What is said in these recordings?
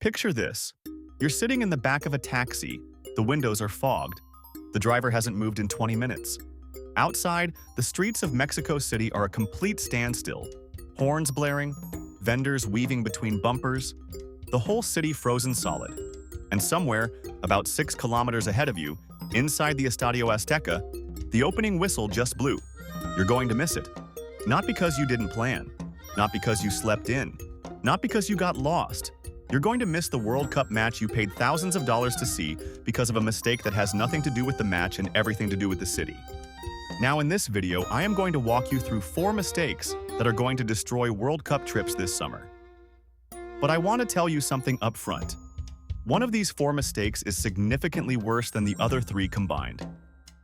Picture this. You're sitting in the back of a taxi. The windows are fogged. The driver hasn't moved in 20 minutes. Outside, the streets of Mexico City are a complete standstill. Horns blaring, vendors weaving between bumpers, the whole city frozen solid. And somewhere, about 6 kilometers ahead of you, inside the Estadio Azteca, the opening whistle just blew. You're going to miss it. Not because you didn't plan, not because you slept in, not because you got lost. You're going to miss the World Cup match you paid thousands of dollars to see because of a mistake that has nothing to do with the match and everything to do with the city. Now in this video, I am going to walk you through 4 mistakes that are going to destroy World Cup trips this summer. But I want to tell you something up front. One of these 4 mistakes is significantly worse than the other 3 combined.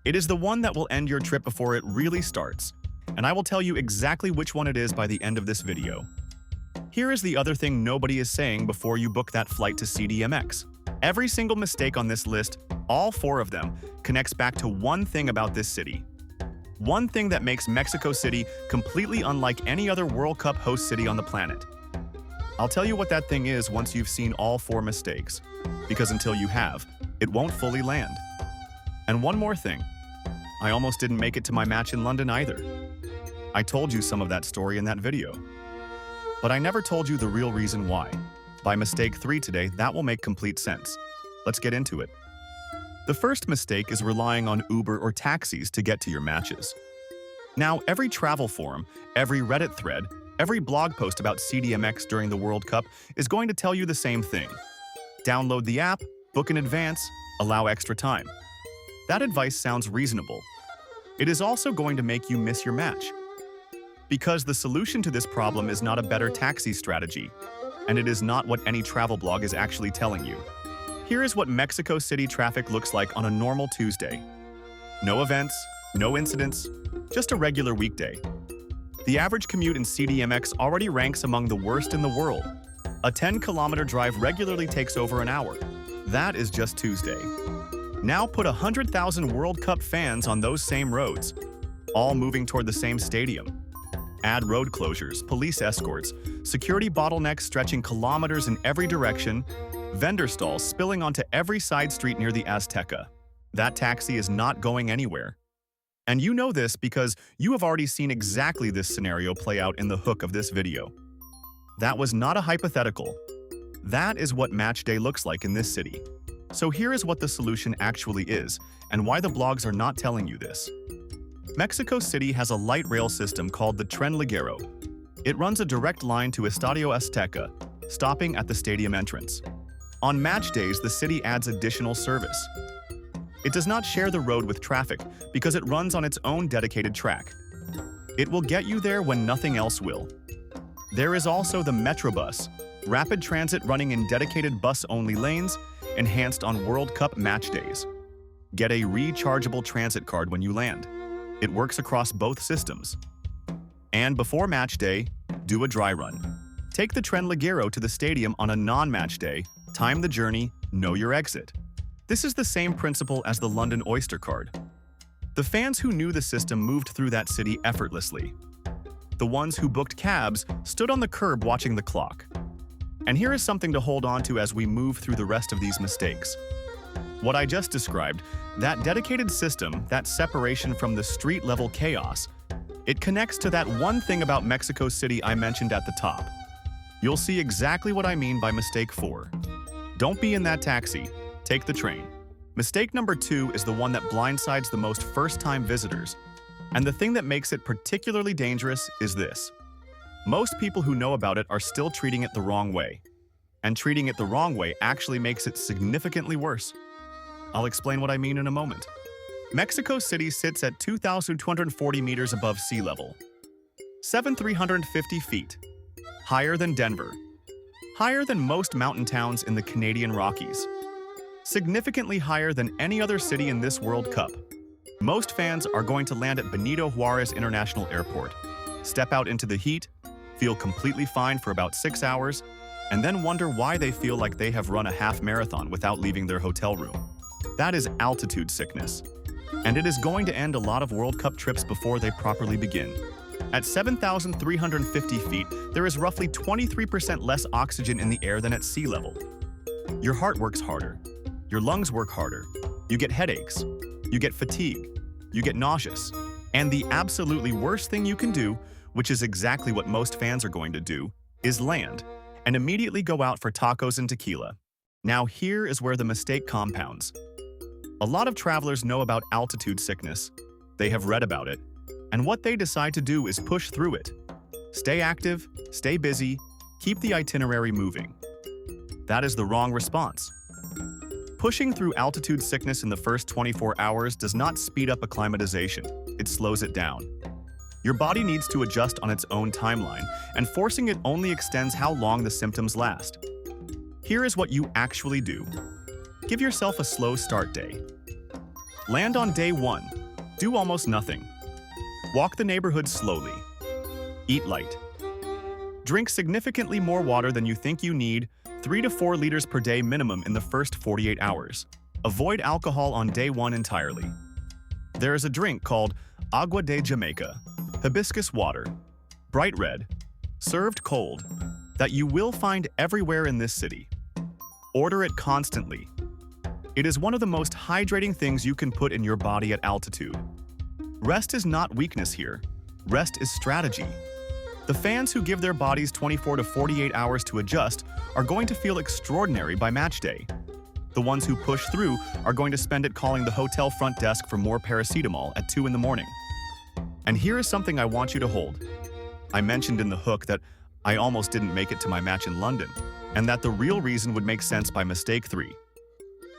It is the one that will end your trip before it really starts, and I will tell you exactly which one it is by the end of this video. Here is the other thing nobody is saying before you book that flight to CDMX. Every single mistake on this list, all 4 of them, connects back to one thing about this city. One thing that makes Mexico City completely unlike any other World Cup host city on the planet. I'll tell you what that thing is once you've seen all 4 mistakes, because until you have, it won't fully land. And one more thing. I almost didn't make it to my match in London either. I told you some of that story in that video. But I never told you the real reason why. By mistake 3 today, that will make complete sense. Let's get into it. The first mistake is relying on Uber or taxis to get to your matches. Now, every travel forum, every Reddit thread, every blog post about CDMX during the World Cup is going to tell you the same thing. Download the app, book in advance, allow extra time. That advice sounds reasonable. It is also going to make you miss your match. Because the solution to this problem is not a better taxi strategy, and it is not what any travel blog is actually telling you. Here is what Mexico City traffic looks like on a normal Tuesday. No events, no incidents, just a regular weekday. The average commute in CDMX already ranks among the worst in the world. A 10-kilometer drive regularly takes over an hour. That is just Tuesday. Now put 100,000 World Cup fans on those same roads, all moving toward the same stadium. Add road closures, police escorts, security bottlenecks stretching kilometers in every direction, vendor stalls spilling onto every side street near the Azteca. That taxi is not going anywhere. And you know this because you have already seen exactly this scenario play out in the hook of this video. That was not a hypothetical. That is what match day looks like in this city. So here is what the solution actually is, and why the blogs are not telling you this. Mexico City has a light rail system called the Tren Ligero. It runs a direct line to Estadio Azteca, stopping at the stadium entrance. On match days, the city adds additional service. It does not share the road with traffic because it runs on its own dedicated track. It will get you there when nothing else will. There is also the Metrobus, rapid transit running in dedicated bus-only lanes, enhanced on World Cup match days. Get a rechargeable transit card when you land. It works across both systems. And before match day, do a dry run. Take the Tren Ligero to the stadium on a non-match day, time the journey, know your exit. This is the same principle as the London Oyster card. The fans who knew the system moved through that city effortlessly. The ones who booked cabs stood on the curb watching the clock. And here is something to hold on to as we move through the rest of these mistakes. What I just described, that dedicated system, that separation from the street-level chaos, it connects to that one thing about Mexico City I mentioned at the top. You'll see exactly what I mean by mistake 4. Don't be in that taxi. Take the train. Mistake number 2 is the one that blindsides the most first-time visitors. And the thing that makes it particularly dangerous is this. Most people who know about it are still treating it the wrong way. And treating it the wrong way actually makes it significantly worse. I'll explain what I mean in a moment. Mexico City sits at 2,240 meters above sea level. 7,350 feet. Higher than Denver. Higher than most mountain towns in the Canadian Rockies. Significantly higher than any other city in this World Cup. Most fans are going to land at Benito Juarez International Airport, step out into the heat, feel completely fine for about 6 hours, and then wonder why they feel like they have run a half marathon without leaving their hotel room. That is altitude sickness. And it is going to end a lot of World Cup trips before they properly begin. At 7,350 feet, there is roughly 23% less oxygen in the air than at sea level. Your heart works harder. Your lungs work harder. You get headaches. You get fatigue. You get nauseous. And the absolutely worst thing you can do, which is exactly what most fans are going to do, is land and immediately go out for tacos and tequila. Now here is where the mistake compounds. A lot of travelers know about altitude sickness. They have read about it. And what they decide to do is push through it. Stay active, stay busy, keep the itinerary moving. That is the wrong response. Pushing through altitude sickness in the first 24 hours does not speed up acclimatization, it slows it down. Your body needs to adjust on its own timeline, and forcing it only extends how long the symptoms last. Here is what you actually do. Give yourself a slow start day. Land on day 1. Do almost nothing. Walk the neighborhood slowly. Eat light. Drink significantly more water than you think you need, 3 to 4 liters per day minimum in the first 48 hours. Avoid alcohol on day 1 entirely. There is a drink called Agua de Jamaica, hibiscus water, bright red, served cold, that you will find everywhere in this city. Order it constantly. It is one of the most hydrating things you can put in your body at altitude. Rest is not weakness here. Rest is strategy. The fans who give their bodies 24 to 48 hours to adjust are going to feel extraordinary by match day. The ones who push through are going to spend it calling the hotel front desk for more paracetamol at 2 in the morning. And here is something I want you to hold. I mentioned in the hook that I almost didn't make it to my match in London, and that the real reason would make sense by mistake 3.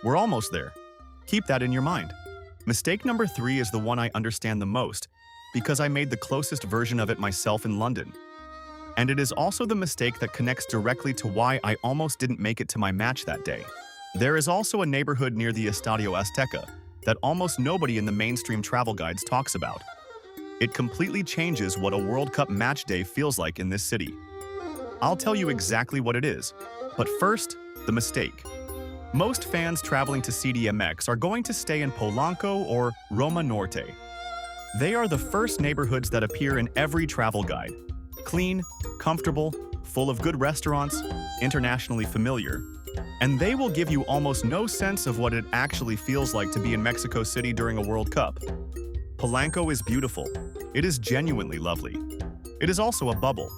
We're almost there. Keep that in your mind. Mistake number 3 is the one I understand the most, because I made the closest version of it myself in London. And it is also the mistake that connects directly to why I almost didn't make it to my match that day. There is also a neighborhood near the Estadio Azteca that almost nobody in the mainstream travel guides talks about. It completely changes what a World Cup match day feels like in this city. I'll tell you exactly what it is, but first, the mistake. Most fans traveling to CDMX are going to stay in Polanco or Roma Norte. They are the first neighborhoods that appear in every travel guide. Clean, comfortable, full of good restaurants, internationally familiar, and they will give you almost no sense of what it actually feels like to be in Mexico City during a World Cup. Polanco is beautiful. It is genuinely lovely. It is also a bubble.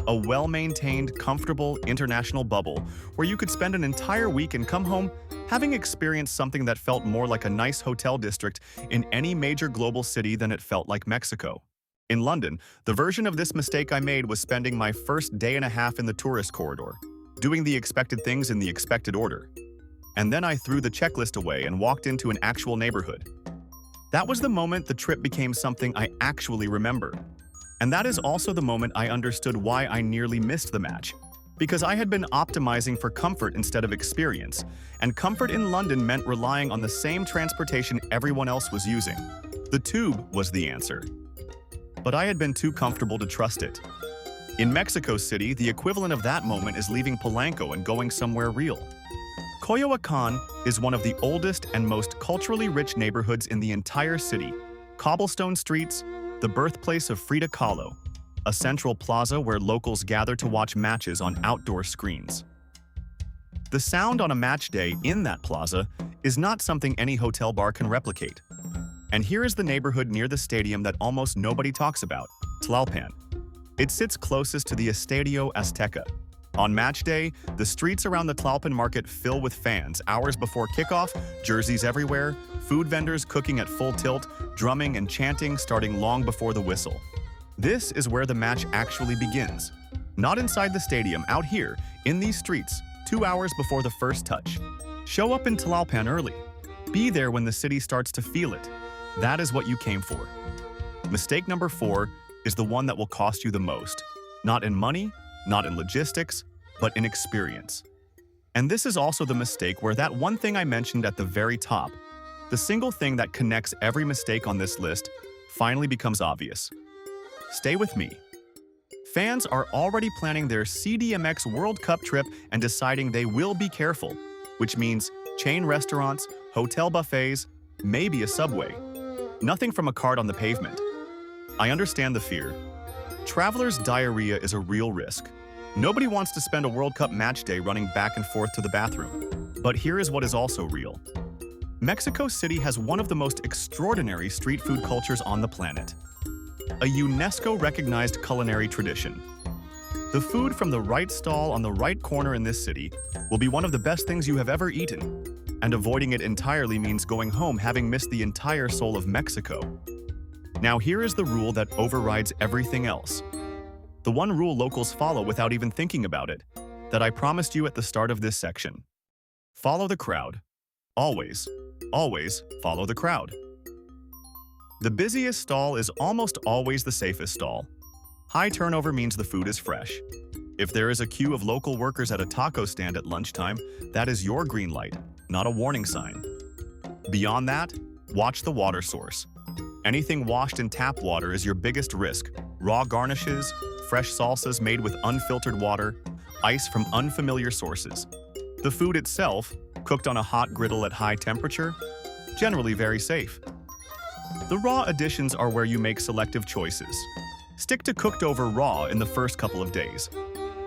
A well-maintained, comfortable, international bubble where you could spend an entire week and come home having experienced something that felt more like a nice hotel district in any major global city than it felt like Mexico. In London, the version of this mistake I made was spending my first day and a half in the tourist corridor, doing the expected things in the expected order. And then I threw the checklist away and walked into an actual neighborhood. That was the moment the trip became something I actually remember. And that is also the moment I understood why I nearly missed the match. Because I had been optimizing for comfort instead of experience, and comfort in London meant relying on the same transportation everyone else was using. The tube was the answer. But I had been too comfortable to trust it. In Mexico City, the equivalent of that moment is leaving Polanco and going somewhere real. Coyoacán is one of the oldest and most culturally rich neighborhoods in the entire city. Cobblestone streets, the birthplace of Frida Kahlo, a central plaza where locals gather to watch matches on outdoor screens. The sound on a match day in that plaza is not something any hotel bar can replicate. And here is the neighborhood near the stadium that almost nobody talks about, Tlalpan. It sits closest to the Estadio Azteca. On match day, the streets around the Tlalpan market fill with fans hours before kickoff, jerseys everywhere, food vendors cooking at full tilt, drumming and chanting starting long before the whistle. This is where the match actually begins. Not inside the stadium, out here, in these streets, 2 hours before the first touch. Show up in Tlalpan early. Be there when the city starts to feel it. That is what you came for. Mistake number 4 is the one that will cost you the most. Not in money, not in logistics, but in experience. And this is also the mistake where that one thing I mentioned at the very top, the single thing that connects every mistake on this list, finally becomes obvious. Stay with me. Fans are already planning their CDMX World Cup trip and deciding they will be careful, which means chain restaurants, hotel buffets, maybe a subway. Nothing from a cart on the pavement. I understand the fear. Travelers' diarrhea is a real risk. Nobody wants to spend a World Cup match day running back and forth to the bathroom. But here is what is also real. Mexico City has one of the most extraordinary street food cultures on the planet. A UNESCO-recognized culinary tradition. The food from the right stall on the right corner in this city will be one of the best things you have ever eaten, and avoiding it entirely means going home having missed the entire soul of Mexico. Now here is the rule that overrides everything else. The one rule locals follow without even thinking about it, that I promised you at the start of this section. Follow the crowd. Always, always follow the crowd. The busiest stall is almost always the safest stall. High turnover means the food is fresh. If there is a queue of local workers at a taco stand at lunchtime, that is your green light, not a warning sign. Beyond that, watch the water source. Anything washed in tap water is your biggest risk. Raw garnishes, fresh salsas made with unfiltered water, ice from unfamiliar sources. The food itself, cooked on a hot griddle at high temperature, generally very safe. The raw additions are where you make selective choices. Stick to cooked over raw in the first couple of days.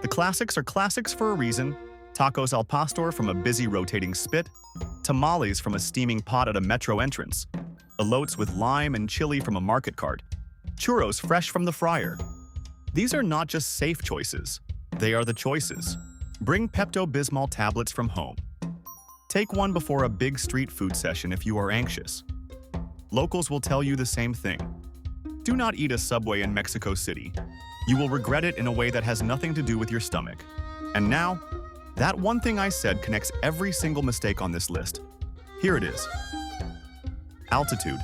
The classics are classics for a reason. Tacos al pastor from a busy rotating spit, tamales from a steaming pot at a metro entrance, elotes with lime and chili from a market cart, churros fresh from the fryer. These are not just safe choices, they are the choices. Bring Pepto-Bismol tablets from home. Take one before a big street food session if you are anxious. Locals will tell you the same thing. Do not eat a Subway in Mexico City. You will regret it in a way that has nothing to do with your stomach. And now, that one thing I said connects every single mistake on this list. Here it is. Altitude.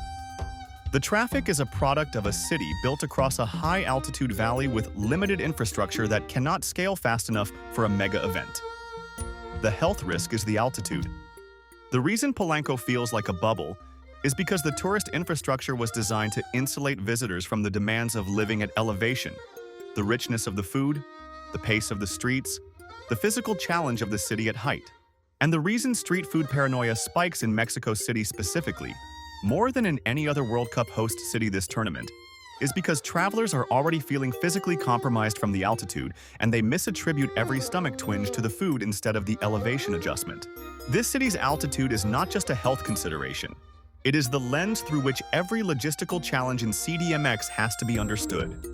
The traffic is a product of a city built across a high-altitude valley with limited infrastructure that cannot scale fast enough for a mega event. The health risk is the altitude. The reason Polanco feels like a bubble is because the tourist infrastructure was designed to insulate visitors from the demands of living at elevation, the richness of the food, the pace of the streets, the physical challenge of the city at height. And the reason street food paranoia spikes in Mexico City specifically, more than in any other World Cup host city this tournament, is because travelers are already feeling physically compromised from the altitude, and they misattribute every stomach twinge to the food instead of the elevation adjustment. This city's altitude is not just a health consideration. It is the lens through which every logistical challenge in CDMX has to be understood.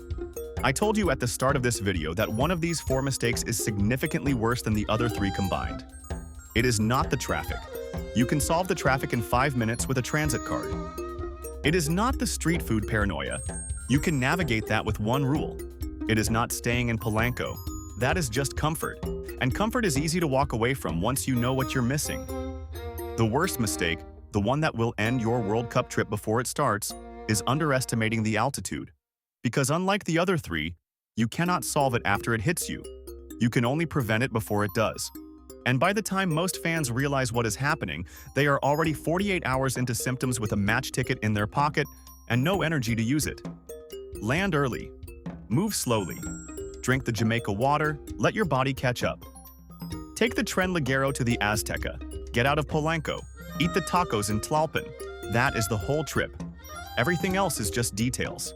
I told you at the start of this video that one of these 4 mistakes is significantly worse than the other 3 combined. It is not the traffic. You can solve the traffic in 5 minutes with a transit card. It is not the street food paranoia. You can navigate that with one rule. It is not staying in Polanco. That is just comfort. And comfort is easy to walk away from once you know what you're missing. The worst mistake, the one that will end your World Cup trip before it starts, is underestimating the altitude. Because unlike the other 3, you cannot solve it after it hits you. You can only prevent it before it does. And by the time most fans realize what is happening, they are already 48 hours into symptoms with a match ticket in their pocket and no energy to use it. Land early. Move slowly. Drink the Jamaica water, let your body catch up. Take the Tren Ligero to the Azteca. Get out of Polanco. Eat the tacos in Tlalpan. That is the whole trip. Everything else is just details.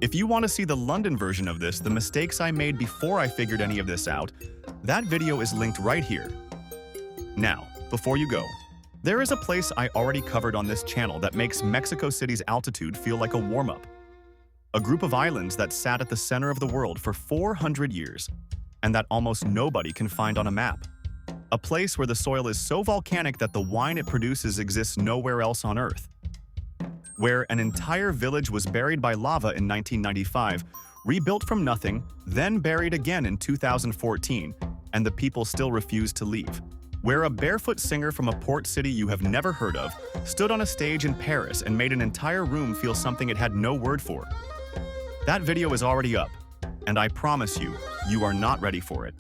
If you want to see the London version of this, the mistakes I made before I figured any of this out, that video is linked right here. Now, before you go, there is a place I already covered on this channel that makes Mexico City's altitude feel like a warm-up. A group of islands that sat at the center of the world for 400 years, and that almost nobody can find on a map. A place where the soil is so volcanic that the wine it produces exists nowhere else on Earth. Where an entire village was buried by lava in 1995, rebuilt from nothing, then buried again in 2014, and the people still refused to leave. Where a barefoot singer from a port city you have never heard of stood on a stage in Paris and made an entire room feel something it had no word for. That video is already up, and I promise you, you are not ready for it.